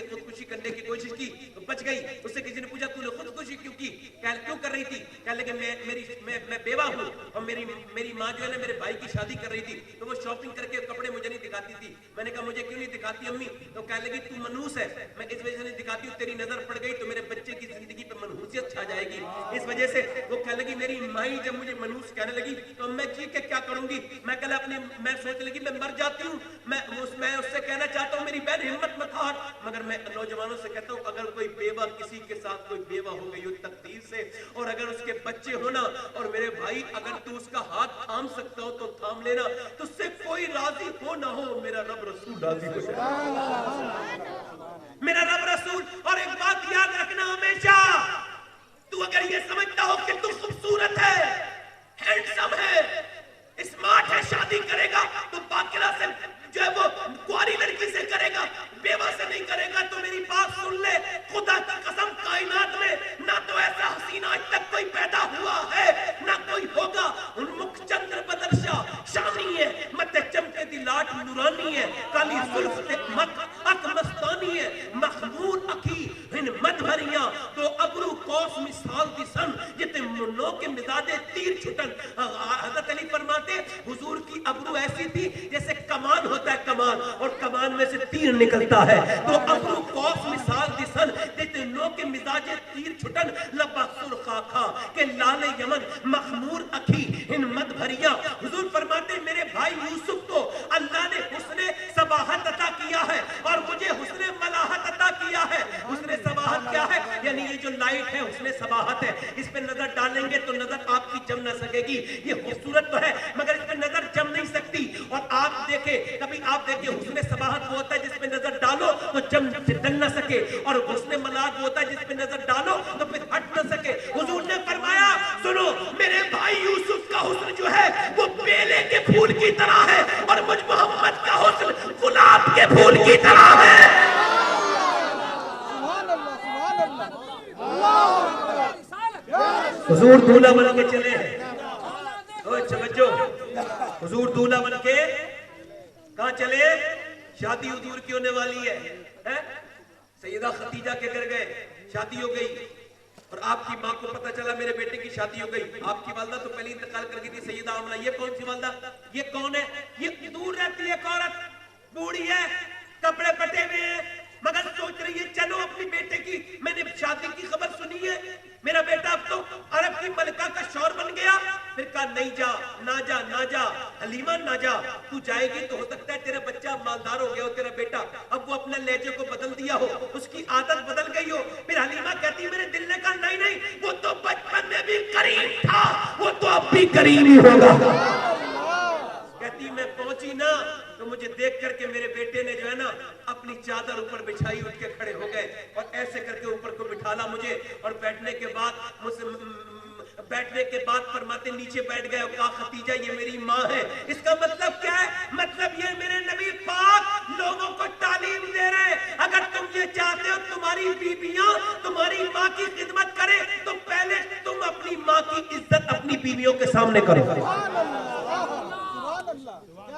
نے خودکشی کرنے کی کوشش کی تو بچ گئی. اس سے کسی نے پوچھا تو نے خودکشی کیوں کی؟ کیوں کر رہی تھی؟ کہنے لگے میں بیوہ ہوں اور میری ماں جو ہے نا میرے بھائی کی شادی کر رہی تھی تو وہ شاپنگ کر کے کپڑے مجھے نہیں دکھاتی تھی. میں نے کہا مجھے کیوں نہیں دکھاتی امی؟ تو کہنے لگی تو منحوس ہے, میں اس وجہ سے نہیں دکھاتی ہوں, تیری نظر پڑ گئی تو میرے بچے کی زندگی پہ منحوسیت چھا جائے گی, اس وجہ سے. وہ کہنے لگی میری مائی جب مجھے منحوس کہنے لگی تو میں جی کے کیا کروں گی؟ میں سوچنے لگی میں مر جاتی ہوں. میں اس سے کہنا چاہتا ہوں میری بہن ہمت مت ہار, مگر میں نوجوانوں سے کہتا ہوں اگر کوئی بیوہ کسی کے ساتھ کوئی بیوہ ہو گئی ہو تقدیر سے, اور اگر اس کے بچے ہونا, اور میرے بھائی اگر تو اس کا ہاتھ تھام سکتا ہو تو تھام لینا, تو اس سے کوئی راضی ہو نہ ہو میرا رب رسول راضی ہو جائے, میرا رب رسول. اور ایک بات یاد رکھنا ہمیشہ, تو اگر یہ سمجھتا ہو کہ تو خوبصورت ہے, ہینڈسم ہے, اسمارٹ ہے, شادی کرے گا تو باقرہ سے جو ہے وہ کواری لڑکی سے کرے گا, بیوہ سے نہیں کرے گا, تو میری بات سن لے, خدا کی قسم کائنات میں نہ تو ایسا حسین آج تک کوئی پیدا ہوا ہے نہ کوئی ہوگا. ان مکھ چندر بدر شاہ شامی ہے, مت چمکے دی لاٹ نورانی ہے, کالی زلف تے مت اک مستانی ہے, مخمور اکھی ہن مد بھریاں تو ابرو کوس مثال دی سن جتے منو کے مزاج تیر چھٹن. حضرت علی فرماتے حضور کی ابرو ایسی تھی جیسے کمان ہوتا ہے, کمان, اور کمان میں سے تیر نکلتا ہے, تو ابرو کوس مثال دی سن جتے نو کے مزاج تیر چھٹن. لبا سرخا کھا کہ لال یمن مخمور اکھی ہن مد بھریاں. حضور فرماتے میرے بھائی یوسف کو اللہ نے حسن صباحت عطا کیا ہے اور مجھے حسن ملاحت عطا کیا ہے. حسن صباحت کیا ہے؟ یعنی یہ جو لائٹ ہے حسن صباحت ہے, اس پہ نظر ڈالیں گے تو نظر آپ کی جم نہ سکے گی. یہ خوبصورت تو ہے مگر اس پہ نظر جم نہیں سکتی. اور آپ دیکھیں, کبھی آپ دیکھیں حسن صباحت وہ ہوتا ہے جس پہ نظر ڈالو تو جم سے ڈل نہ سکے, اور حسن ملاحت وہ ہوتا ہے جس پہ نظر ڈالو تو پھر ہٹ نہ سکے. حضور نے فرمایا سنو میرے بھائی یوسف کا حسن جو ہے وہ بیلے کے پھول کی طرح ہے, اور مجھ محمد کا حسن گلاب کے پھول کی طرح ہے. حضور دولہا بن کے چلے ہیں, حضور دولہا بن کے کہاں چلے؟ شادی حضور کی ہونے والی ہے. سیدہ خدیجہ کے گھر گئے, شادی ہو گئی, اور آپ کی ماں کو پتا چلا میرے بیٹے کی شادی ہو گئی. آپ کی والدہ تو پہلے انتقال کر گئی تھی سیدہ آمنہ. یہ کون سی والدہ؟ یہ کون ہے؟ یہ دور رہتی ہے ایک عورت, بوڑھی ہے, کپڑے پٹے ہوئے ہیں, مگر سوچ رہی ہے چلو اپنی بیٹے کی, میں نے شادی کی خبر سنی ہے, میرا بیٹا اب تو عرب کی ملکہ کا شوہر بن گیا. پھر کہا نہیں جا, نہ جا, نہ جا حلیمہ, نہ جا, تو جائے گی تو ہو سکتا ہے تیرا بچہ مالدار ہو گیا ہو, تیرا بیٹا اب وہ اپنے لہجے کو بدل دیا ہو, اس کی عادت بدل گئی ہو. پھر حلیمہ کہتی میرے دل نے کہا نہیں, وہ تو بچپن میں بھی کریم تھا, وہ تو اب بھی کریم ہی ہوگا. کہتی میں پہنچی نا تو مجھے دیکھ کر کے میرے بیٹے نے جو ہے نا اپنی چادر اوپر بچھائی, اٹھ کے کھڑے ہو گئے اور ایسے کر کے اوپر کو بٹھالا مجھے, اور بیٹھنے کے بعد فرماتے نیچے بیٹھ گئے اور کہا خدیجہ یہ میری ماں ہے. اس کا مطلب کیا ہے؟ مطلب یہ میرے نبی پاک لوگوں کو تعلیم دے رہے ہیں, اگر تم یہ چاہتے ہو تمہاری بیویاں تمہاری ماں کی خدمت کریں تو پہلے تم اپنی ماں کی عزت اپنی بیویوں کے سامنے کرو.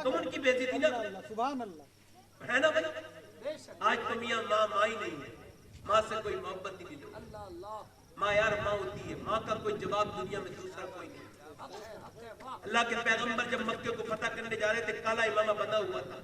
تم ان کی بےعزتی نہ ہے نا بھائی. آج تو میاں ماں ہی نہیں ہے, ماں سے کوئی محبت ہی نہیں. ماں یار ماں ہوتی ہے, ماں کا کوئی جواب دنیا میں دوسرا کوئی نہیں. اللہ کے پیغمبر جب مکے کو فتح کرنے جا رہے تھے, کالا امامہ بنا ہوا تھا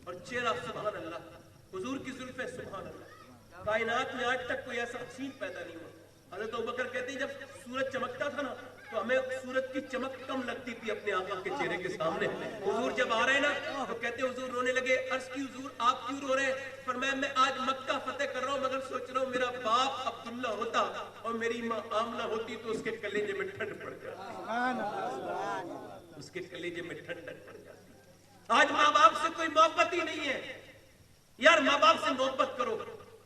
اور چہرہ سبحان اللہ, حضور کی زلفیں سبحان اللہ. کائنات میں آج تک کوئی ایسا حسین پیدا نہیں ہوا. حضرت ابوبکر کہتے ہیں جب سورج چمکتا تھا نا تو ہمیں سورج کی چمک کم لگتی تھی اپنے آقا کے چہرے کے سامنے. حضور جب آ رہے ہیں نا تو کہتے ہیں حضور رونے لگے. عرض کی حضور آپ کیوں رو رہے ہیں؟ فرمایا میں آج مکہ فتح کر رہا ہوں مگر سوچ رہا ہوں میرا باپ عبداللہ ہوتا اور میری ماں آمنہ ہوتی تو اس کے کلیجے میں ٹھنڈ پڑ جاتی, اس کے کلیجے میں ٹھنڈک پڑ جاتی. آج ماں باپ سے کوئی محبت ہی نہیں ہے یار, ماں باپ سے محبت کرو.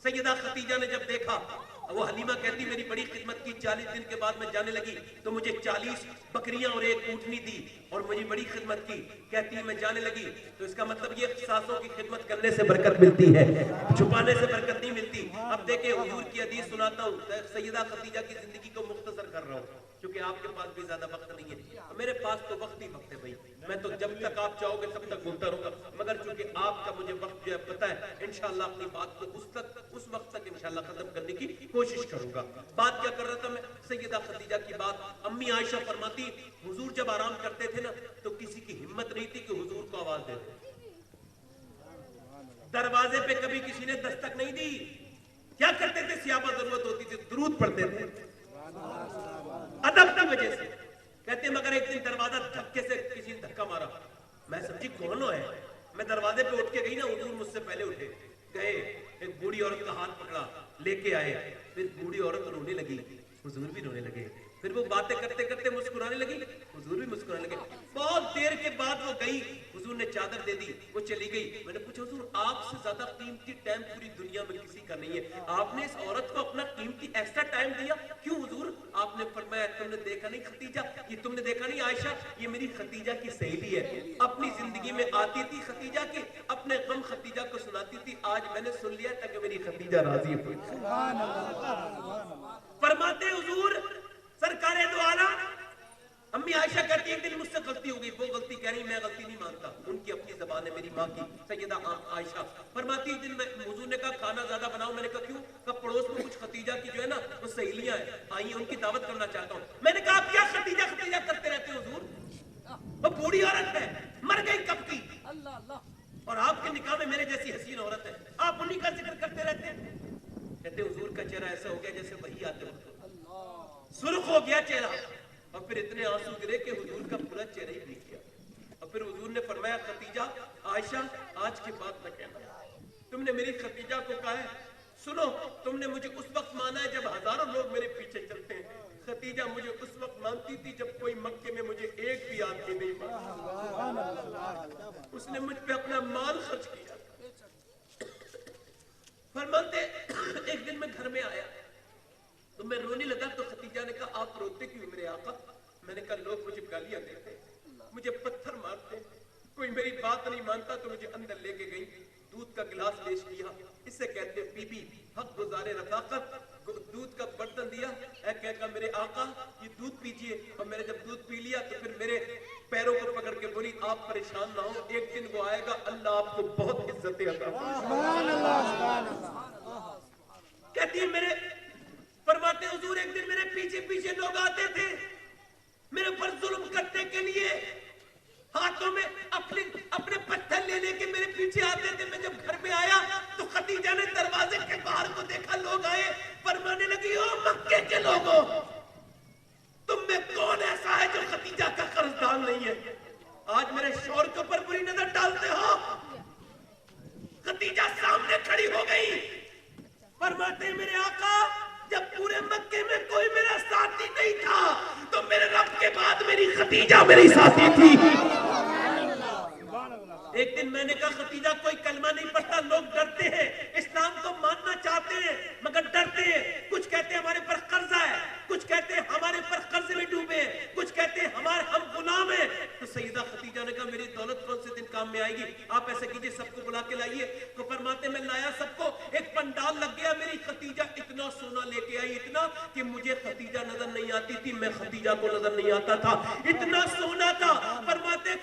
سیدہ خدیجہ نے جب دیکھا, وہ حلیمہ کہتی میری بڑی خدمت کی, 40 دن کے بعد میں جانے لگی تو مجھے 40 بکریاں اور ایک اونٹنی دی اور مجھے بڑی خدمت کی. کہتی میں جانے لگی تو اس کا مطلب یہ ساسوں کی خدمت کرنے سے برکت ملتی ہے, چھپانے سے برکت نہیں ملتی. اب دیکھیں حضور کی حدیث سناتا ہوں, سیدہ خدیجہ کی زندگی کو مختصر کر رہا ہوں کیونکہ آپ کے پاس بھی زیادہ وقت نہیں ہے، میرے پاس تو وقت ہی وقت ہے بھائی، میں تو جب تک آپ چاہو گے تب تک بولتا رہوں گا، مگر چونکہ آپ کا مجھے وقت جو ہے پتہ ہے، انشاءاللہ اپنی بات کو اس وقت تک انشاءاللہ ختم کرنے کی کوشش کروں گا۔ بات کیا کر رہا تھا میں؟ سیدہ خدیجہ کی بات۔ امی عائشہ فرماتی حضور جب آرام کرتے تھے نا تو کسی کی ہمت نہیں تھی کہ حضور کو آواز دے دے، دروازے پہ کبھی کسی نے دستک نہیں دی، کیا کرتے تھے؟ سیابہ ضرورت ہوتی تھی درود پڑھتے تھے ادب کی وجہ سے، کہتے ہیں مگر ایک دن دروازہ دھکے سے کسی نے دھکا مارا، میں سمجھی کون ہے، میں دروازے پہ اٹھ کے گئی نا، حضور مجھ سے پہلے اٹھے گئے، ایک بوڑھی عورت کا ہاتھ پکڑا لے کے آئے، پھر بوڑھی عورت رونے لگی، حضور بھی رونے لگے، پھر وہ باتیں کرتے کرتے مسکرانے لگی، حضور بھی مسکرانے لگے، بہت دیر کے بعد وہ گئی، حضور نے چادر دے دی، وہ چلی گئی، میں نے پوچھا حضور آپ سے زیادہ قیمتی ٹائم پوری دنیا میں کسی کا نہیں ہے، آپ نے اس عورت کو اپنا قیمتی ایکسٹرا ٹائم دیا کیوں حضور؟ آپ نے فرمایا تم نے دیکھا نہیں خدیجہ، یہ تم نے دیکھا نہیں عائشہ، یہ میری خدیجہ کی سہیلی ہے، اپنی زندگی میں آتی تھی خدیجہ کی، اپنے غم خدیجہ کو سناتی تھی، آج میں نے سن لیا تاکہ میری خدیجہ راضی ہوئی۔ فرماتے حضور سرکار دو عالم، امی عائشہ کہتی ہے ایک دن مجھ سے غلطی ہو گئی، وہ غلطی کہہ رہی میں غلطی نہیں مانتا، ان کی اپنی زبان ہے میری ماں کی، سیدہ عائشہ فرماتی ہے دن میں حضور نے کہا کھانا زیادہ بناؤ، میں نے کہا کیوں؟ کہ پڑوس میں کچھ خدیجہ کی جو ہے نا وہ سہیلیاں ہیں آئی ہیں، ان کی دعوت کرنا چاہتا ہوں، میں نے کہا آپ کیا خدیجہ خدیجہ کرتے رہتے ہیں حضور، وہ بوڑھی عورت ہے مر گئی کب کی، اور آپ کے نکاح میں میرے جیسی حسین عورت ہے، آپ انہی کا ذکر کرتے رہتے ہیں۔ کہتے حضور کا چہرہ ایسا ہو گیا جیسے وحی آتے وقت سرخ ہو گیا چہرہ، اور پھر اتنے آنسو گرے کہ حضور کا پورا چہرہ ہی بھیگ گیا، اور پھر حضور نے فرمایا خدیجہ عائشہ آج کے بعد نہ کہنا، تم نے میری خدیجہ کو کہا ہے سنو، تم نے مجھے اس وقت مانا ہے جب ہزاروں لوگ میرے پیچھے چلتے ہیں، خدیجہ مجھے اس وقت مانتی تھی جب کوئی مکے میں مجھے ایک بھی آدمی نہیں مانتا، اس نے مجھ پہ اپنا مال خرچ کیا۔ فرماتے ایک دن میں گھر میں آیا تو میں رونے لگا تو خدیجہ نے کہا آپ روتے کیوں میرے آقا؟ میں نے کہا لوگ مجھے گالیاں دیتے، مجھے پتھر مارتے، کوئی میری بات نہیں مانتا، تو مجھے اندر لے کے گئی، دودھ کا گلاس پیش کیا، اس سے کہتے ہیں بی بی حق گزارے رفاقت، دودھ کا برتن دیا، اے کہا میرے آقا یہ دودھ پیجئے، اور میں نے جب دودھ پی لیا تو پھر میرے پیروں کو پکڑ کے بولی آپ پریشان نہ ہو، ایک دن وہ آئے گا اللہ آپ کو بہت عزتیں عطا فرمائے۔ کہتی ہے میرے فرماتے حضور ایک دن میرے پیچھے پیچھے لوگ آتے تھے میرے پر ظلم کرنے کے لیے، ہاتھوں میں اپنے پتھر لے لے کے میرے پیچھے آتے تھے، میں جب گھر میں آیا تو خدیجہ نے دروازے کے باہر کو دیکھا، لوگ آئے، فرمانے لگی او مکے کے لوگوں تم میں کون ایسا ہے جو خدیجہ کا قرضدار نہیں ہے؟ آج میرے شوہر کے اوپر بری نظر ڈالتے ہو۔ خدیجہ سامنے کھڑی ہو گئی، فرماتے میرے آقا جب پورے مکے میں کوئی میرا ساتھی نہیں تھا تو میرے رب کے بعد میری خدیجہ میری ساتھی تھی۔ ایک دن میں نے کہا خدیجہ کوئی کلمہ نہیں پڑھتا، لوگ ڈرتے ہیں، اسلام کو ماننا چاہتے ہیں مگر ڈرتے ہیں، کچھ کہتے ہیں ہمارے پر قرضہ ہے، کچھ کہتے ہیں ہمارے پر قرضے میں ڈوبے ہیں، کچھ کہتے ہیں ہم غلام ہیں۔ تو سیدہ خدیجہ نے کہا میری دولت کون سے دن کام میں آئے گی، آپ ایسے کیجئے سب کو بلا کے لائیے، تو فرماتے میں لایا سب کو، ایک پنڈال لگ گیا، میری خدیجہ اتنا سونا لے کے آئی، اتنا کہ مجھے خدیجہ نظر نہیں آتی تھی، میں خدیجہ کو نظر نہیں آتا تھا، اتنا سونا تھا۔ فرماتے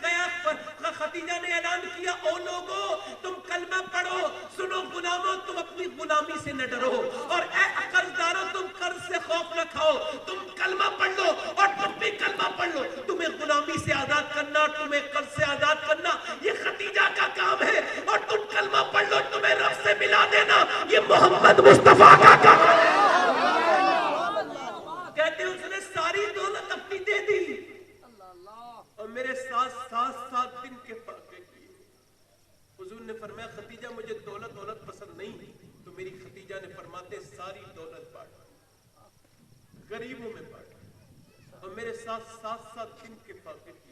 خدیجہ نے اعلان کیا او لوگو تم کلمہ پڑھو، سنو غلاموں تم اپنی غلامی سے نہ ڈرو، اور اے قرضداروں تم قرض سے خوف نہ کھاؤ، تم کلمہ پڑھ لو اور تم بھی کلمہ پڑھ لو، تمہیں غلامی سے آزاد کرنا، تمہیں قرض سے آزاد کرنا یہ خدیجہ کا کام ہے، اور تم کلمہ پڑھ لو تمہیں رب سے ملا دینا یہ محمد مصطفیٰ کا کام ہے۔ کہتے اس نے ساری دولت اپنی دے دی اور میرے ساتھ 7 دن کے فاقے کیے۔ حضور نے فرمایا خدیجہ مجھے دولت پسند نہیں، تو میری خدیجہ نے فرماتے ساری دولت بانٹ، غریبوں میں بانٹ، اور میرے ساتھ 7 دن کے فاقے کیے۔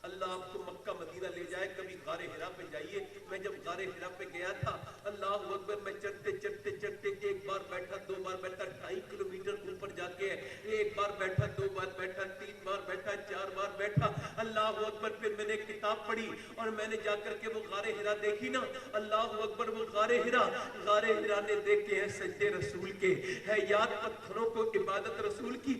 اللہ آپ کو مکہ مدینہ لے جائے، کبھی غار حرا پہ جائیے، میں جب غار حرا پہ گیا تھا اللہ اکبر، میں چڑھتے ایک بار بیٹھا، 2 بار بیٹھا، 2.5 کلومیٹر اوپر جا کے، ایک بار بیٹھا، 2 بار بیٹھا، 3 بار بیٹھا، 4 بار بیٹھا، اللہ اکبر۔ پھر میں نے ایک کتاب پڑھی اور میں نے جا کر کے وہ غار حرا دیکھی نا، اللہ اکبر، وہ غار حرا نے دیکھے ہیں سجدے رسول کے، ہے یاد پتھروں کو عبادت رسول کی،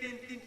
3-3,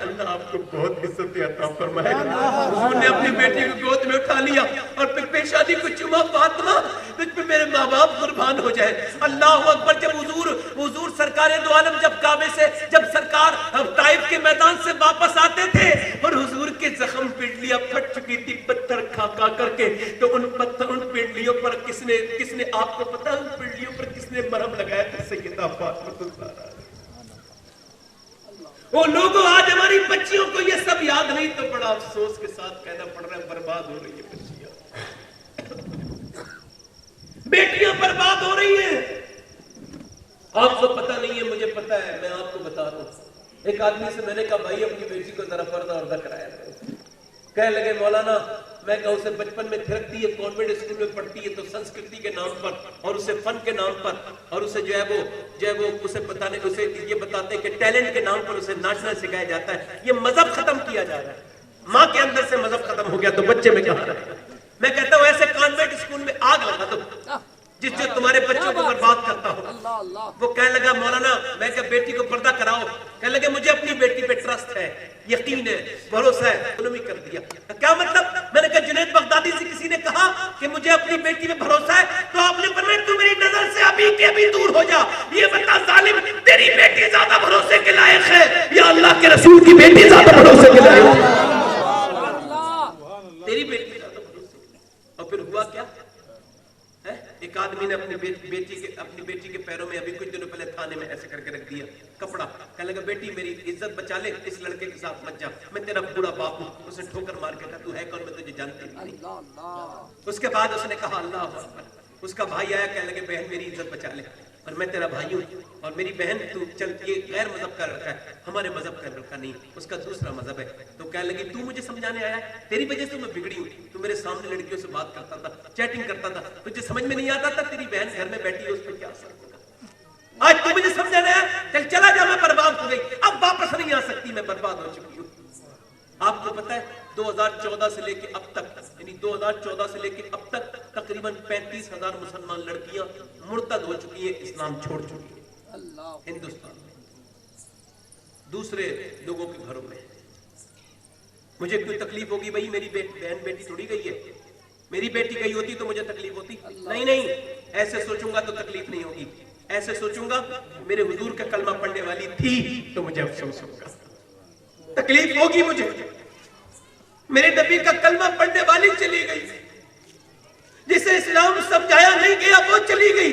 اللہ آپ کو بہت عزت عطا فرمائے گا. حضور نے اپنی بیٹی کو گود میں اٹھا لیا اور پھر پیشانی کو چوما. فاطمہ تجھ پہ میرے ماں باپ قربان ہو جائے. اللہ اکبر. جب حضور سرکار دو عالم جب کعبے سے جب سرکار طائف کے میدان سے واپس آتے تھے اور حضور کے زخم پنڈلیاں پھٹ چکی تھی پتھر کھا کھا کر کے, تو ان پنڈلیوں پر کس نے آپ کو پتا ان پنڈلیوں پر کس نے مرہم لگایا تھا؟ سیدہ فاطمہ. وہ لوگوں آج ہماری بچیوں کو یہ سب یاد نہیں تو بڑا افسوس کے ساتھ کہنا پڑ رہا ہے برباد ہو رہی ہے بچیاں, بیٹیاں برباد ہو رہی ہیں. آپ کو پتہ نہیں ہے, مجھے پتہ ہے, میں آپ کو بتا رہا ہوں. ایک آدمی سے میں نے کہا بھائی اپنی بیٹی کو ذرا پردہ وردہ کرایا کرو. کہنے لگے مولانا میں کہا اسے بچپن میں تھرکتی ہے, کانوینٹ اسکول میں پڑھتی ہے تو سنسکرتی کے نام پر اور اسے فن کے نام پر اور اسے جو ہے وہ اسے یہ بتاتے ہیں کہ ٹیلنٹ کے نام پر اسے ناچنا سکھایا جاتا ہے. یہ مذہب ختم کیا جا رہا ہے. ماں کے اندر سے مذہب ختم ہو گیا تو بچے میں کہاں رہے گا؟ میں کہتا ہوں ایسے کانوینٹ اسکول میں آگ لگا دو جس جو تمہارے بچوں کو برباد کرتا ہو. وہ کہنے لگا مولانا میں کہ بیٹی کو پردہ کراؤ. کہنے لگے مجھے اپنی بیٹی پہ ٹرسٹ ہے, یقین ہے, بھروسہ ہے. انہوں نے کر دیا. کیا مطلب؟ میں نے کہا جنید بغدادی سے کسی نے کہا کہ مجھے اپنی بیٹی پہ بھروسہ ہے تو آپ نے فرمایا تو میری نظر سے ابھی کے ابھی دور ہو جا. یہ بتا ظالم تیری بیٹی زیادہ بھروسے کے لائق ہے یا اللہ کے رسول کی بیٹی زیادہ بھروسے کے لائق ہے؟ تیری بیٹی زیادہ بھروسے. اور پھر ہوا کیا؟ ایک آدمی نے اپنی بیٹی کے پیروں میں ابھی کچھ دنوں پہلے تھانے میں ایسے کر کے رکھ دیا کپڑا. کہنے لگا بیٹی میری عزت بچا لے, اس لڑکے کے ساتھ مت جا, میں تیرا بوڑھا باپ ہوں. اس نے ٹھوکر مار کے کہا تو ہے کون, میں تجھے جانتی نہیں. اس کے بعد اس نے کہا اللہ اکبر. اس کا بھائی آیا, کہنے لگے بہن میری عزت بچا لے اور میں تیرا بھائی ہوں اور میری بہن تو چل یہ غیر مذہب کا رکھا ہے, ہمارے مذہب کا رکھا نہیں, اس کا دوسرا مذہب ہے. تو کہنے لگی تو مجھے سمجھانے آیا, تیری وجہ سے میں بگڑی ہوں. تو میرے سامنے لڑکیوں سے بات کرتا تھا, چیٹنگ کرتا تھا, تجھے سمجھ میں نہیں آتا تھا تیری بہن گھر میں بیٹھی ہے اس پہ کیا اثر ہوگا. آج تو مجھے سمجھانے آیا, چل چلا جا, میں برباد ہو گئی, اب واپس نہیں آ سکتی, میں برباد ہو چکی ہوں. آپ کو پتا ہے 2014 سے لے کے اب تک, یعنی 2014 سے لے کے اب تک تقریباً 35,000 مسلمان لڑکیاں مرتد ہو چکی ہیں, اسلام چھوڑ چکی ہیں ہندوستان میں, دوسرے لوگوں کے گھروں میں. مجھے کوئی تکلیف ہوگی بھائی میری بہن بیٹی تھوڑی گئی ہے, میری بیٹی گئی ہوتی تو مجھے تکلیف ہوتی نہیں. ایسے سوچوں گا تو تکلیف نہیں ہوگی. ایسے سوچوں گا میرے حضور کا کلمہ پڑھنے والی تھی تو مجھے افسوس ہوگا, تکلیف ہوگی مجھے. میرے نبی کا کلمہ پڑھنے والی چلی گئی, جسے اسلام سمجھایا نہیں گیا وہ چلی گئی,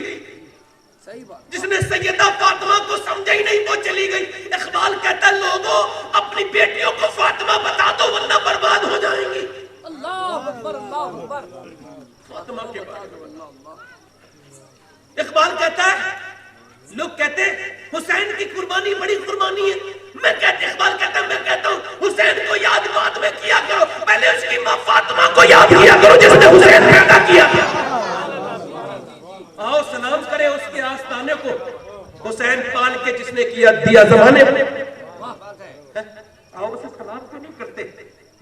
جس نے سیدہ فاطمہ کو سمجھا ہی نہیں وہ چلی گئی. اقبال کہتا ہے لوگوں اپنی بیٹیوں کو فاطمہ بتا دو ورنہ برباد ہو جائیں گی. اللہ اکبر, اللہ اکبر. فاطمہ کے بارے میں اقبال کہتا ہے, لوگ کہتے ہیں حسین کی قربانی بڑی قربانی ہے. اقبال کہتا ہے میں کہتا ہوں حسین کو یاد بعد میں کیا کرو, پہلے اس کی ماں فاطمہ کو یاد کیا کرو جس نے حسین پیدا کیا. آؤ سلام کرے اس کے آستانے کو, حسین پال کے جس نے کیا دیا زمانے میں. آؤ اسے سلام کیوں نہیں کرتے؟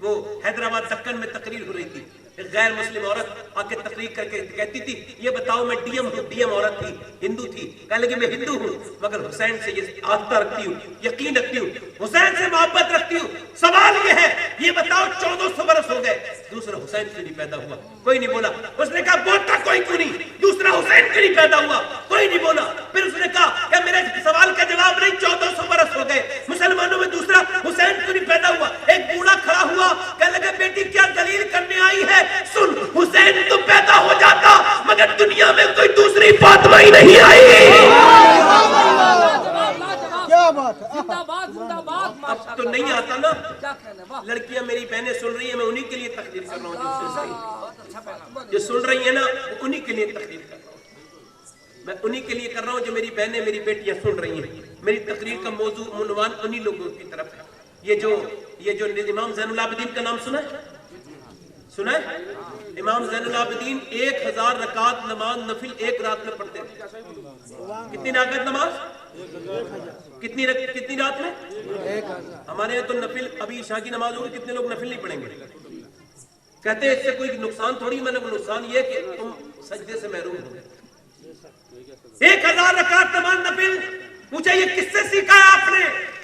وہ حیدرآباد دکن میں تقریر ہو رہی تھی, ایک غیر مسلم عورت آ کے تقریر کر کے کہتی تھی یہ بتاؤ میں ڈی ایم عورت تھی, ہندو تھی, کہنے لگی میں ہندو ہوں مگر حسین سے یہ آستہ رکھتی ہوں, یقین رکھتی ہوں, حسین سے محبت رکھتی ہوں. سوال یہ ہے یہ بتاؤ 1400 برس ہو گئے, دوسرا حسین کیوں نہیں پیدا ہوا؟ کوئی نہیں بولا. اس نے کہا بولتا کوئی کیوں نہیں, دوسرا حسین کیوں نہیں پیدا ہوا؟ کوئی نہیں بولا. پھر اس نے کہا کہ میرے سوال کا جواب نہیں, 1400 برس ہو گئے, مسلمانوں میں دوسرا حسین کیوں نہیں پیدا ہوا؟ ایک بوڑھا کھڑا ہوا, کہنے لگا بیٹی کیا دلیل کرنے آئی ہے؟ سن حسین تو پیدا ہو جاتا مگر دنیا میں کوئی دوسری فاطمہ ہی نہیں آئی. کیا بات ہے, اب تو نہیں آتا نا. لڑکیاں میری بہنیں سن رہی ہیں, میں انہی کے لیے تقریر کر رہا ہوں, جو سن رہی ہیں نا انہی کے لیے تقریر کر رہا ہوں, میں انہی کے لیے کر رہا ہوں جو میری بہنیں میری بیٹیاں سن رہی ہیں. میری تقریر کا موضوع عنوان انہی لوگوں کی طرف ہے. یہ جو امام زین العابدین کا نام سنا ہے؟ امام زین العابدین 1000 رکعت نماز نفل ایک رات میں پڑھتے تھے. کتنی رکعت نماز؟ کتنی رات میں؟ ہمارے یہاں تو نفل ابھی عشاء کی نماز ہوگی, کتنے لوگ نفل نہیں پڑھیں گے؟ کہتے ہیں اس سے کوئی نقصان تھوڑی. میں نے نقصان یہ کہ تم سجدے سے محروم ہو گئے. 1000 رکعت نماز نفل. پوچھا یہ کس سے سیکھا ہے آپ نے؟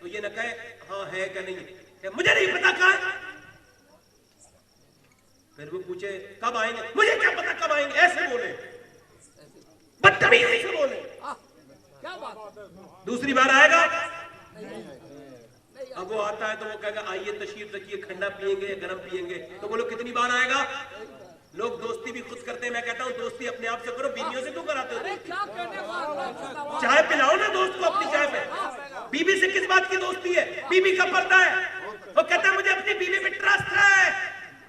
تو یہ نہ کہے ہاں ہے کہ نہیں ہے، کہ مجھے نہیں پتا کہاں ہے. پھر وہ پوچھے کب آئیں گے، مجھے کیا پتا کب آئیں گے، ایسے بولے، بدتمیزی سے بولے. دوسری بار آئے گا، اب وہ آتا ہے تو وہ کہے گا آئیے تشریف رکھیے، ٹھنڈا پیئیں گے یا گرم پیئیں گے، تو بولو کتنی بار آئے گا. لوگ دوستی بھی خود کرتے ہیں، میں کہتا ہوں دوستی اپنے آپ سے کرو، بیویوں سے کیوں کراتے ہو؟ چائے پلاؤ نا دوست کو اپنی چائے پہ. بیوی سے کس بات کی دوستی ہے؟ بیوی کا پردہ ہے. وہ کہتا ہے مجھے اپنی بیوی پہ ٹرسٹ ہے.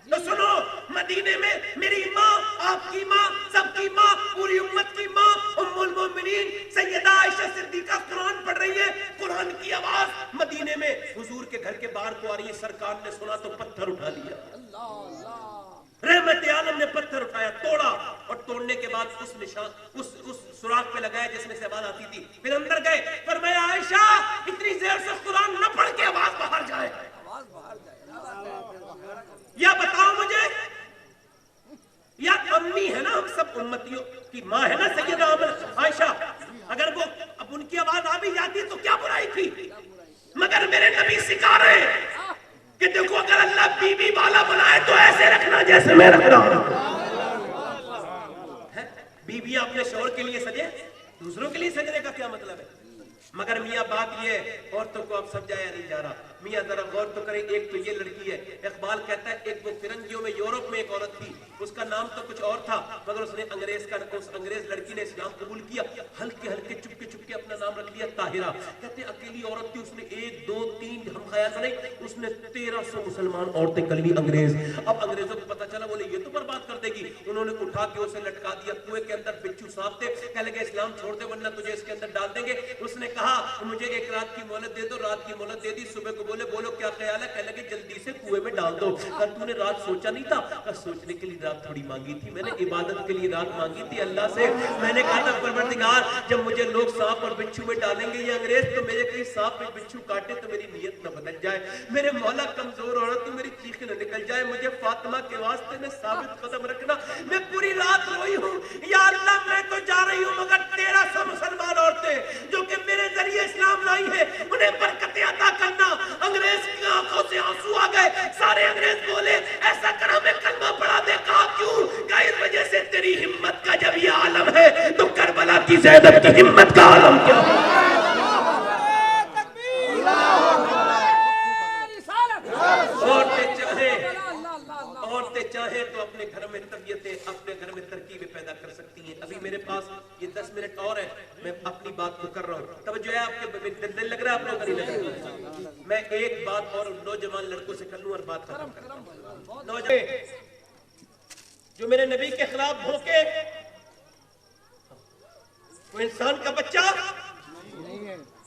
تو سنو، مدینے میں میری ماں، آپ کی ماں، سب کی ماں، پوری امت کی ماں، ام المومنین سیدہ عائشہ صدیقہ قرآن پڑھ رہی ہے. قرآن کی آواز مدینے میں حضور کے گھر کے باہر کو آ رہی ہے. سرکار نے سنا تو پتھر اٹھا دیا. رحمت عالم نے پتھر اٹھایا، توڑا، اور توڑنے کے بعد اس نشان اس سوراخ پہ لگایا جس میں سے آواز آتی تھی. پھر اندر گئے، فرمایا عائشہ اتنی دیر سے قرآن نہ پڑھ کے آواز باہر جائے. یا بتاؤ مجھے، یا امی ہے نا، ہم سب امتیوں کی ماں ہے نا سیدہ عائشہ، اگر وہ اب ان کی آواز آ بھی جاتی تو کیا برائی تھی؟ مگر میرے نبی سکھا رہے ہیں کہ دیکھو اگر اللہ بی بی والا بنائے تو ایسے رکھنا جیسے میں رکھ رہا ہوں. بیویاں اپنے شوہر کے لیے سجے، دوسروں کے لیے سجنے کا کیا مطلب ہے؟ مگر میاں بات یہ ہے، عورتوں کو اب سمجھایا نہیں جا رہا. میاں ذرا غور تو کریں. ایک تو یہ لڑکی ہے، اقبال کہتا ہے ایک وہ فرنگیوں میں یورپ میں ایک عورت تھی، اس کا نام تو کچھ اور تھا، مگر اس نے اس انگریز لڑکی نے اسلام قبول کیا، ہلکے ہلکے چپکے چپکے اپنا نام رکھ لیا طاہرہ. کہتے ہیں اکیلی عورت تھی، اس نے 1 2 3 ہم خیال بنائی، اس نے 1300 مسلمان عورتیں کر لی انگریز. اب انگریزوں کو پتا چلا، بولے یہ تو برباد کر دے گی. انہوں نے اٹھا کے اسے لٹکا دیا کنویں کے اندر. بچھو صاحب تھے، کہنے لگے اسلام چھوڑ دے ورنہ تجھے اس کے اندر ڈال دیں گے. اس نے کہا مجھے 1 رات کی مہلت دے دو. رات کی مہلت دے دی. صبح کو بولے بولو کیا خیال ہے؟ کہنے لگے جلدی سے کنویں میں ڈال دو. کہا تو نے رات سوچا نہیں تھا؟ کہا سوچنے کے لیے رات تھوڑی مانگی تھی میں نے، عبادت کے لیے رات مانگی تھی اللہ سے. میں نے کہا تھا پروردگار جب مجھے لوگ سانپ اور بچھو میں ڈالیں گے یہ انگریز، تو میرے کہیں سانپ اور بچھو کاٹے تو میری نیت نہ بدل جائے. میرے مولا کمزور عورت تو میری چیخ نہ نکل جائے. مجھے فاطمہ کے واسطے میں ثابت قدم رکھنا. میں پوری رات روئی ہوں، یا اللہ میں تو جا رہی ہوں مگر 1300 مسلمان عورتیں جو کہ میرے ذریعے اسلام لائی ہے انہیں برکتیں عطا کرنا. انگریز کی آنکھوں سے آنسو آ گئے. سارے انگریز بولے ایسا کر ہمیں کلمہ پڑھا دے. کہا کیوں؟ کہا اس وجہ سے تیری ہمت کا جب یہ عالم ہے تو کربلا کی زینب کی ہمت کا عالم کیا ہے؟ عورتیں چاہیں تو اپنے گھر میں طبیعتیں، اپنے گھر میں ترکیبیں پیدا کر سکتی ہیں. ابھی میرے پاس یہ 10 منٹ اور ہے، میں اپنی بات کو کر رہا ہوں. توجہ ہے آپ کے دل لگ رہا ہے، آپ لوگوں کا نہیں لگ رہا؟ میں ایک بات اور نوجوان لڑکوں سے کر لوں اور بات ختم کر لوں. نوجوان جو میرے نبی کے خلاف بھونکے وہ انسان کا بچہ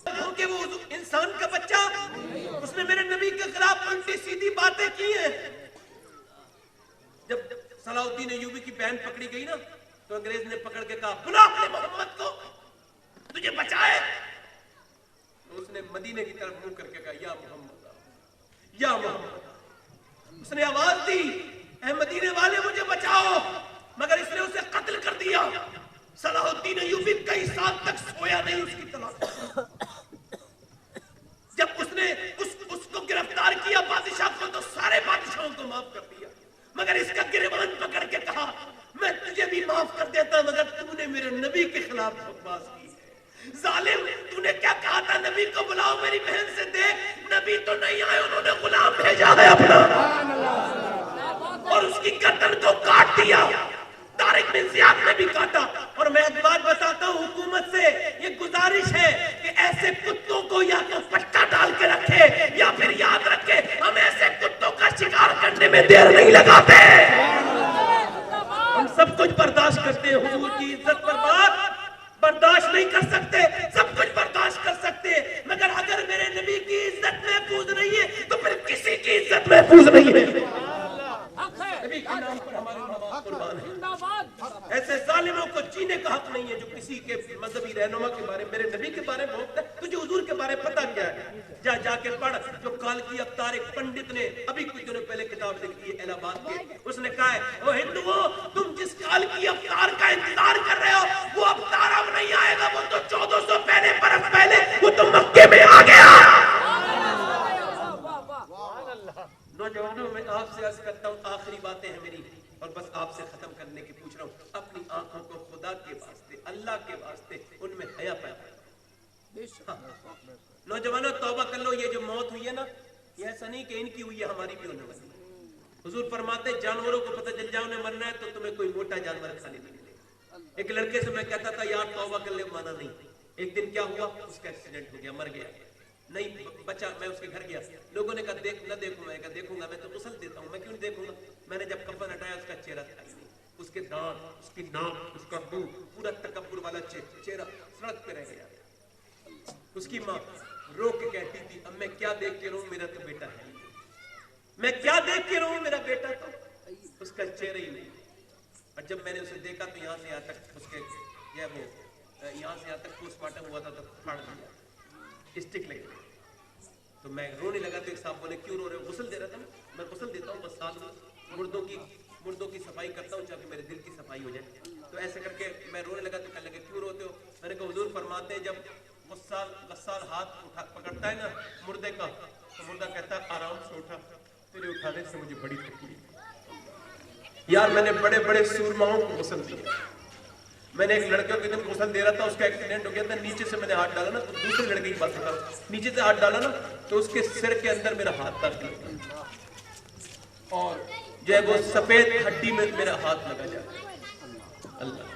بھونکے، وہ انسان کا بچہ. اس نے میرے نبی کے خلاف الٹی سیدھی باتیں کی ہیں. جب صلاح الدین ایوبی کی بہن پکڑی گئی نا تو انگریز نے پکڑ کے کہا بلا اپنے محمد کو، تجھے بچائے. تو اس نے مدینے کی طرف منہ کر کے کہا یا محمد یا محمد. اس نے آواز دی اے مدینے والے مجھے بچاؤ، مگر اس نے اسے قتل کر دیا. صلاح الدین ایوبی کئی سال تک سویا نہیں اس کی تلاش. جب اس نے اس کو گرفتار کیا بادشاہ کو تو سارے بادشاہوں کو معاف کر دیا، مگر اس کا گریبان پکڑ کے کہا میں تجھے بھی معاف کر دیتا مگر تو نے میرے نبی کے خلاف بکواس کی ہے. ظالم تو نے کیا کہا تھا نبی کو بلاؤ میری بہن سے دیکھ، نبی تو نہیں آئے، انہوں نے غلام بھیجا ہے اپنا اور اس کی گردن کو کاٹ دیا. طارق بن زیاد نے بھی کاٹا. اور میں ایک بات بتاتا ہوں حکومت سے یہ گزارش ہے کہ ایسے کتوں کو یا تو پٹا ڈال کے رکھے یا پھر یاد رکھے ہم ایسے کتوں کا شکار کرنے میں دیر نہیں لگاتے. ہم سب کچھ برداشت کرتے ہیں، حضور کی عزت پر بات برداشت نہیں کر سکتے، سب کچھ برداشت کر سکتے ہیں، مگر اگر میرے نبی کی عزت محفوظ نہیں ہے تو پھر کسی کی عزت محفوظ نہیں ہے. نبی کے نام پر ہمارے ماں باپ قربان ہیں. ایسے ظالموں کو جینے کا حق نہیں ہے جو کسی کے مذہبی رہنما کے بارے میرے نبی کے بارے میں بولتا ہے. تجھے حضور کے بارے پتہ کیا ہے؟ جا کے پڑھ جو کالکی ابتار ایک پنڈت نے ابھی کچھ دنوں پہلے کتاب لکھی ہے الہ آباد کے. اس نے کہا ہے وہ ہندوؤں تم جس کالکی ابتار کا انتظار کر رہے ہو وہ ابتار اب نہیں آئے گا، وہ تو 1400 برس پہلے وہ تو مکے میں آ گیا. آپ سے عرض کرتا ہوں آخری باتیں ہیں میری اور بس آپ سے ختم کرنے کی پوچھ رہا ہوں, اپنی آنکھوں کو خدا کے واسطے اللہ کے واسطے ان میں حیا پیدا. نوجوانوں توبہ کر لو, یہ جو موت ہوئی ہے نا یہ ایسا نہیں کہ ان کی ہوئی ہے, ہماری بھی ہونے والی ہے. حضور فرماتے ہیں جانوروں کو پتہ چل جائے انہیں مرنا ہے تو تمہیں کوئی موٹا جانور کھانے نہیں ملے گا. ایک لڑکے سے میں کہتا تھا یار توبہ کر لے, مانا نہیں. ایک دن کیا ہوا, اس کا ایکسیڈنٹ ہو گیا, مر گیا, نہیں بچا. میں اس کے گھر گیا, لوگوں نے کہا دیکھ نہ دیکھوں, میں کہا دیکھوں گا, میں تو غسل دیتا ہوں, میں کیوں نہیں دیکھوں گا. میں نے جب کفن ہٹایا اس کا چہرہ تھا ہی نہیں, اس کے دانت, اس کی ناک, اس کا منہ, پورا تکبر والا چہرہ سڑک پہ رہ گیا. اس کی ماں رو کے کہتی تھی اب میں کیا دیکھ کے رہوں, میرا تو بیٹا ہے, میں کیا دیکھ کے رہوں, میرا بیٹا تو اس کا چہرہ ہی نہیں. اور جب میں نے اسے دیکھا تو یہاں سے یہاں تک اس کے وہ یہاں سے یہاں تک پوسٹ مارٹم ہوا تھا تو پھاڑ دیا, اسٹک لگ گئی. تو میں رونے لگا تو ایک صاحب بولے کیوں رو رہے ہو, غسل دے رہا تھا. میں غسل دیتا ہوں بس ساتھ مردوں کی صفائی کرتا ہوں تاکہ میرے دل کی صفائی ہو جائے. تو ایسے کر کے میں رونے لگا تو کہنے لگے کیوں روتے ہو. میں نے کہا حضور فرماتے ہیں جب غسال ہاتھ پکڑتا ہے نا مردے کا تو مردہ کہتا ہے آرام سے اٹھا, تیرے اٹھانے سے مجھے بڑی تکلیف. یار میں نے بڑے بڑے سورماؤں کو غسل دیا. میں نے ایک لڑکے کو دن غسل دے رہا تھا, اس کا ایکسیڈنٹ ہو گیا تھا, نیچے سے میں نے ہاتھ ڈالا نا تو دوسرے لڑکے کی بات کر رہا ہوں, نیچے سے ہاتھ ڈالا نا تو اس کے سر کے اندر میرا ہاتھ داخل گیا اور جو ہے وہ سفید ہڈی میں میرا ہاتھ لگا جاتا. اللہ,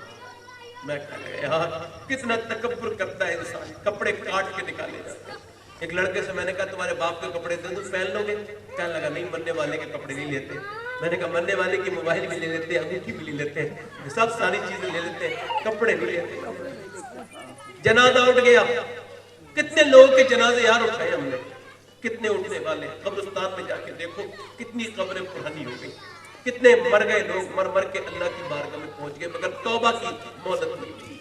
میں کہا یار کتنا تکبر کرتا ہے انسان, کپڑے کاٹ کے نکالے جاتے ہیں. ایک لڑکے سے میں نے کہا تمہارے باپ کے کپڑے دے دوں پہن لو گے, کہنے لگا نہیں مرنے والے کے کپڑے نہیں لیتے. میں نے کہا مرنے والے کی موبائل بھی لے لیتے ہیں, انگوٹھی بھی لے لیتے ہیں, سب ساری چیزیں لے لیتے ہیں, کپڑے بھی لیتے. جنازہ اٹھ گیا, کتنے لوگوں کے جنازے یار اٹھائے ہم نے, کتنے اٹھنے والے. قبرستان میں جا کے دیکھو کتنی قبریں پرانی ہو گئی, کتنے مر گئے لوگ, مر کے اللہ کی بارگاہ میں پہنچ گئے مگر توبہ کی مہلت نہیں دی.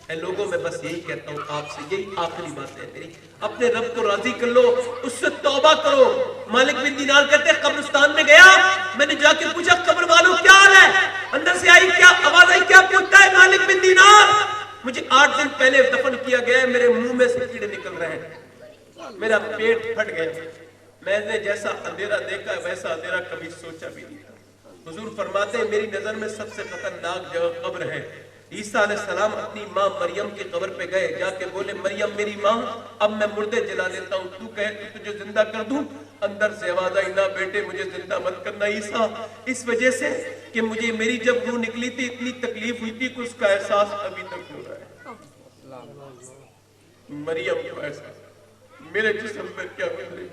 اے لوگوں میں بس یہی کہتا ہوں آپ سے, یہی آخری بات ہے میری, اپنے رب کو راضی کر لو, اس سے توبہ کرو. مالک بن دینار کہتے ہیں قبرستان میں گیا, میں نے جا کے پوچھا قبر والوں کیا حال ہے, اندر سے آئی کیا آواز آئی, کیا پوچھتا ہے مالک بن دینار, مجھے 8 دن پہلے دفن کیا گیا ہے, میرے منہ میں سے کیڑے نکل رہے ہیں, میرا پیٹ پھٹ گیا. میں نے جیسا اندھیرا دیکھا ویسا اندھیرا کبھی سوچا بھی نہیں تھا. حضور فرماتے ہیں میری نظر میں سب سے خطرناک جگہ قبر ہے. عیسیٰ علیہ السلام اپنی ماں مریم کی قبر پہ گئے, جا کے بولے مریم میری ماں اب میں مردے جلا لیتا ہوں, تو کہے تو تجھے زندہ کر دوں. اندر سے آواز آئی نہ بیٹے مجھے زندہ مت کرنا عیسیٰ, اس وجہ سے کہ مجھے میری جب روح نکلی تھی اتنی تکلیف ہوئی تھی کہ اس کا احساس ابھی تک ہو رہا ہے. مریم کو ایسا میرے جسم میں کیا گزرے,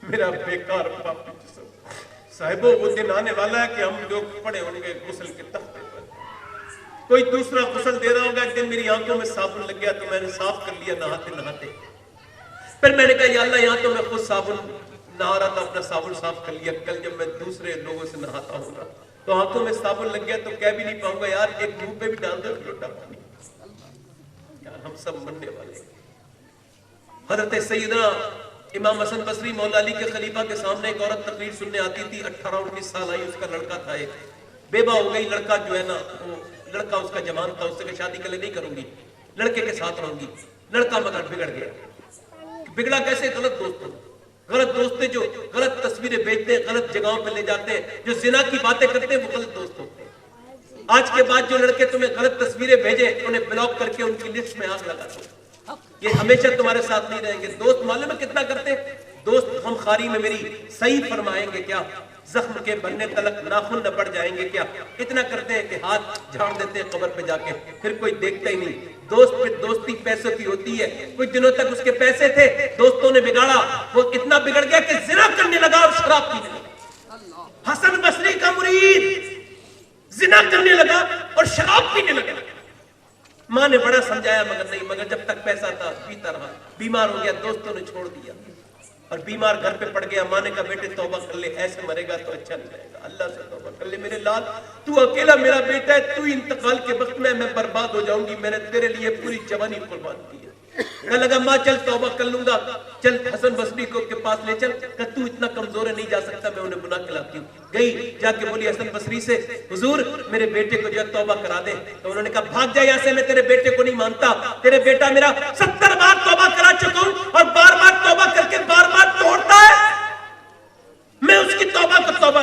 میرا بیکار پاپی جسم. صاحبوں وہ دن آنے والا ہے کہ ہم لوگ پڑے ہوں گے غسل کے تختے پر, کوئی دوسرا غسل دے رہا ہوگا. ایک دن میری آنکھوں میں صابن لگ گیا تو میں نے صاف کر لیا نہاتے نہاتے. پھر میں نے کہا یا اللہ یہاں تو میں خود صابن نہا رہا تھا, اپنا صابن صاف کر لیا, کل جب میں دوسرے لوگوں سے نہاتا ہوں گا تو آنکھوں میں صابن لگ گیا تو کہہ بھی نہیں پاؤں گا یار ایک منہ پہ بھی ڈال دو لوٹا پانی. یار ہم سب مرنے والے. حضرت سیدنا امام حسن بصری مولا علی کے خلیفہ کے سامنے ایک عورت تقریر سننے آتی تھی, 18-19 سال آئی, اس کا لڑکا تھا, ایک بیوہ ہو گئی. لڑکا جو ہے نا وہ لڑکا اس کا جوان تھا, اس سے شادی کے لیے نہیں کروں گی, لڑکے کے ساتھ رہوں گی. لڑکا مگر بگڑ گیا. بگڑا کیسے؟ غلط دوستوں, غلط دوست جو غلط تصویریں بھیجتے ہیں, غلط جگہوں پہ لے جاتے ہیں, جو زنا کی باتیں کرتے ہیں وہ غلط دوست ہوتے ہیں. آج کے بعد جو لڑکے تمہیں غلط تصویریں بھیجیں انہیں بلاک کر کے ان کی لسٹ میں آگ لگا دو, یہ ہمیشہ تمہارے ساتھ نہیں رہیں گے. دوست معلوم ہے کتنا کرتے ہیں, دوست غم خاری میں میری صحیح فرمائیں گے کیا, زخم کے بننے تلک ناخن نہ پڑ جائیں گے کیا, اتنا کرتے ہیں کہ ہاتھ جھاڑ دیتے ہیں قبر پہ جا کے, پھر کوئی دیکھتا ہی نہیں. دوست پہ دوستی پیسوں کی ہوتی ہے. کچھ دنوں تک اس کے پیسے تھے, دوستوں نے بگاڑا, وہ اتنا بگڑ گیا کہ زنا کرنے لگا اور شراب پینے لگا. حسن بصری کا مرید زنا کرنے لگا اور شراب پینے لگا. ماں نے بڑا سمجھایا مگر نہیں, مگر جب تک پیسہ تھا پیتا رہا. بیمار ہو گیا, دوستوں نے چھوڑ دیا اور بیمار گھر پہ پڑ گیا. ماں نے کہا بیٹے توبہ کر لے, ایسے مرے گا تو اچھا نہیں رہے گا, اللہ سے توبہ کر لے میرے لال, تو اکیلا میرا بیٹا ہے, تو انتقال کے وقت میں برباد ہو جاؤں گی, میں نے تیرے لیے پوری جوانی قربان کی ہے. کہنے لگا ماں چل توبہ کر لوں گا, چل حسن بصری کو کے پاس لے چل. کہ تو اتنا کمزور ہے نہیں جا سکتا, میں انہیں بنا کے لاتی ہوں. گئی, جا کے بولی حسن بصری سے حضور میرے بیٹے کو جو ہے توبہ کرا دے. تو انہوں نے کہا بھاگ جا یہاں سے, میں تیرے بیٹے کو نہیں مانتا, تیرے بیٹا میرا 70 بار توبہ کرا چکا ہوں اور بار بار توبہ کر کے بار بار توڑتا ہے, میں اس کی توبہ کو توبہ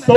100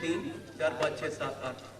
3 4 5 6 7 8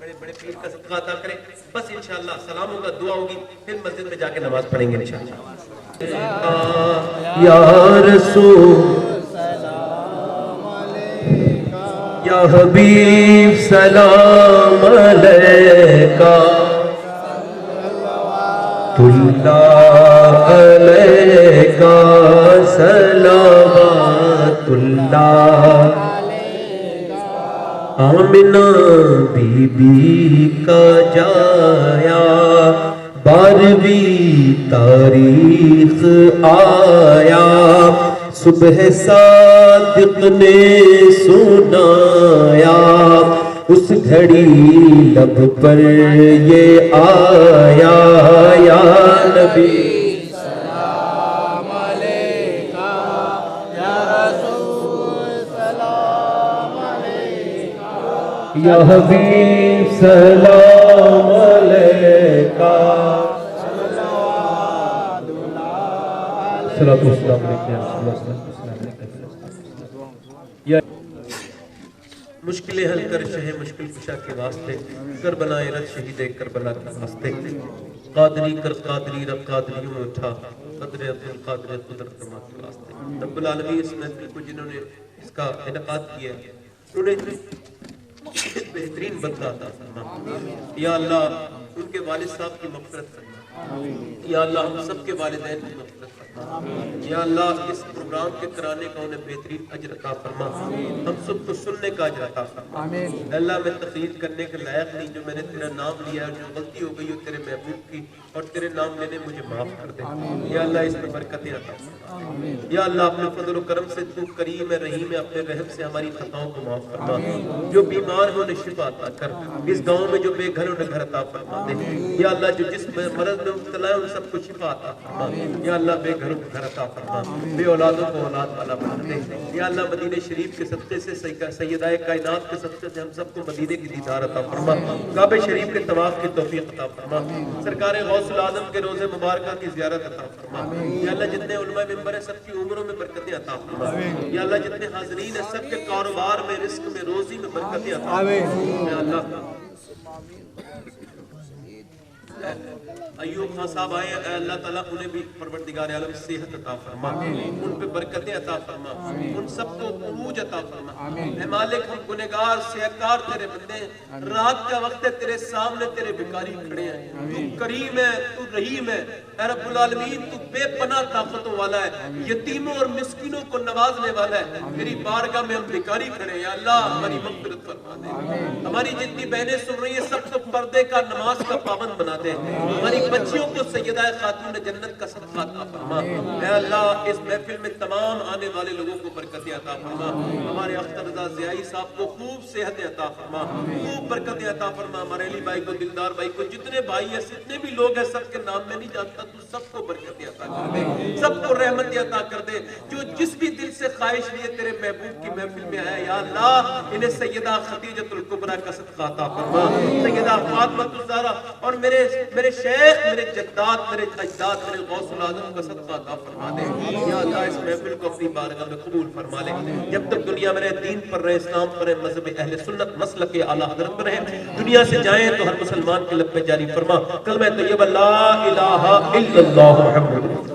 بڑے بڑے پیر کا صدقہ عطا کرے. بس انشاءاللہ سلام ہوگا, دعا ہوگی, پھر مسجد میں جا کے نماز پڑھیں گے انشاءاللہ. یا رسول یا حبیب سلام علیکہ اللہ علیکہ صلوات اللہ. آمنہ بی بی کا جایا 12ویں تاریخ آیا, صبح صادق نے سنایا, اس گھڑی لب پر یہ آیا, یا نبی سلام علیکہ یا رسول سلام علیکہ یا حبیب سلام علیکہ صلوات والسلام علیکہ. مشکلیں حل کر شہ مشکل کشا کے واسطے, کربلا رت شہید کربلا کے واسطے, قادری کر قادری رب قادریوں میں اٹھا, قدر عبد القادر قدرت فرما کے واسطے. رب العالمین اس محفل کو جنہوں نے اس کا انعقاد کیا انہیں بہترین بدلہ عطا فرما. یا اللہ ان کے والد صاحب کی مغفرت فرما. یا اللہ ہم سب کے والدین کی مغفرت فرما. یا اللہ اس پروگرام کے کرانے کا انہیں بہترین اجر عطا فرما, ہم سب کو سننے کا اجر عطا فرما. اللہ میں تقلید کرنے کے لائق نہیں, جو میں نے تیرا نام لیا ہے, جو غلطی ہو گئی ہو تیرے محبوب کی, اور تیرے نام لینے مجھے معاف کر دے. یا اللہ اس میں برکتیں عطا فرما. یا اللہ اپنے فضل و کرم سے تو کریم ہے رحیم ہے, اپنے رحم سے ہماری خطاؤں کو معاف فرما. جو بیمار ہیں انہیں شفا عطا کر. اس گاؤں میں جو بے گھر انہیں گھر عطا فرما دے. یا اللہ جو جس مرض میں مبتلا ہے ان سب کو شفا عطا فرما. یا اللہ بے گھروں کو گھر عطا فرما, بے اولادوں کو اولاد والا بنا دے. یا اللہ مدینہ شریف کے صدقے سے, سیدہ کائنات کے صدقے سے ہم سب کو مدینے کی دیدار عطا فرما, کعبہ شریف کے طواف کی توفیق عطا فرما, سرکار غوث العظم کے روزے مبارکہ کی زیارت عطا فرما. یا اللہ جتنے علماء ممبر ہیں سب کی عمروں میں برکتیں عطا فرما. یا اللہ جتنے حاضرین ہیں سب کے کاروبار میں, رزق میں, روزی میں برکتیں عطا فرما. یا اللہ ایوب خان صاحب آئے, اے اللہ تعالیٰ انہیں بھی پروردگار عالم صحت عطا فرما, ان پہ برکتیں عطا فرما, ان سب کو عروج عطا فرما. اے مالک ہم گنہگار سیاکار تیرے بندے ہیں, رات کا وقت ہے تیرے سامنے تیرے بھکاری کھڑے ہیں, تو کریم ہے, تو رحیم ہے. اے رب العالمین تو بے پناہ طاقتوں والا ہے, یتیموں اور مسکینوں کو نوازنے والا ہے. تیری بارگاہ میں ہم بھکاری کھڑے ہیں. یا اللہ ہماری مغفرت فرما دے. ہماری جتنی بہنیں سن رہی ہیں سب کو پردے کا, نماز کا پابند بنا دے. ہماری بچیوں کو سیدہ خاتون جنت کا صدقہ عطا فرما. اے اللہ اس محفل میں تمام آنے والے لوگوں کو برکتیں عطا فرما. ہمارے اختر رضا ضیائی صاحب کو خوب صحت عطا فرما, خوب برکتیں عطا فرما. ہمارے علی بھائی کو, دلدار بھائی کو, جتنے بھائی ہیں جتنے بھی لوگ ہیں سب کے نام میں نہیں جانتا, تو سب کو برکتیں عطا کر دے, سب کو رحمتیں عطا کر دے. جو جس بھی دل سے خواہش لیے تیرے محبوب کی محفل میں آیا, یا اللہ انہیں سیدہ خدیجۃ الکبریٰ کا صدقہ عطا فرما, سیدہ فاطمہ الزہرا اور میرے شیخ, میرے جداد, میرے اجداد, میرے غوث العظم کا صدقہ عطا فرما دے. یا اللہ اس محفل کو اپنی بارگاہ میں قبول فرما لے. جب تک دنیا میں رہے دین پر رہے, اسلام پر رہے, مذہب اہل سنت مسلک اعلیٰ حضرت پر رہے. دنیا سے جائیں تو ہر مسلمان کے لب پہ جاری فرما کلمہ طیبہ لا الہ الا اللہ محمد.